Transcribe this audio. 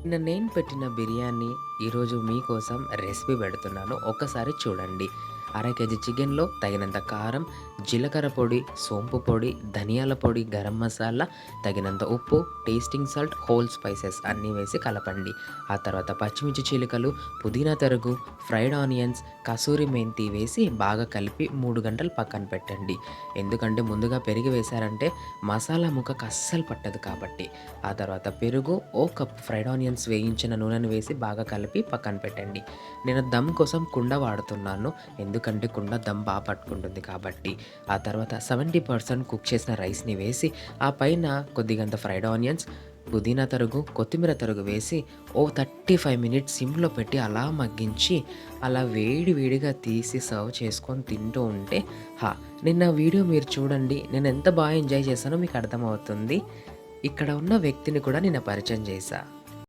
నిన్న నేను పెట్టిన బిర్యానీ ఈరోజు మీకోసం రెసిపీ పెడుతున్నాను. ఒక్కసారి చూడండి. అర కేజీ చికెన్‌లో తగినంత కారం, జీలకర్ర పొడి, సోంపు పొడి, ధనియాల పొడి, గరం మసాలా, తగినంత ఉప్పు, టేస్టింగ్ సాల్ట్, హోల్ స్పైసెస్ అన్నీ వేసి కలపండి. ఆ తర్వాత పచ్చిమిర్చి చీలికలు, పుదీనా తరుగు, ఫ్రైడ్ ఆనియన్స్, కసూరి మెంతి వేసి బాగా కలిపి 3 గంటలు పక్కన పెట్టండి. ఎందుకంటే ముందుగా పెరుగు వేశారంటే మసాలా ముక్కకు అస్సలు పట్టదు కాబట్టి. ఆ తర్వాత పెరుగు, ఓ కప్ ఫ్రైడ్ ఆనియన్స్ వేయించిన నూనెను వేసి బాగా కలిపి పక్కన పెట్టండి. నేను దమ్ కోసం కుండ వాడుతున్నాను. ఎందుకంటే కుండ దమ్ పట్టుకుంటుంది కాబట్టి. ఆ తర్వాత 70% కుక్ చేసిన రైస్‌ని వేసి, ఆ పైన కొద్దిగంత ఫ్రైడ్ ఆనియన్స్, పుదీనా తరుగు, కొత్తిమీర తరుగు వేసి ఓ 35 మినిట్స్ సిమ్‌లో పెట్టి అలా మగ్గించి, అలా వేడి వేడిగా తీసి సర్వ్ చేసుకొని తింటూ ఉంటే హా! నిన్న వీడియో మీరు చూడండి. నేనెంత ఎంజాయ్ చేశానో మీకు అర్థమవుతుంది. ఇక్కడ ఉన్న వ్యక్తిని కూడా నిన్న పరిచయం చేశా.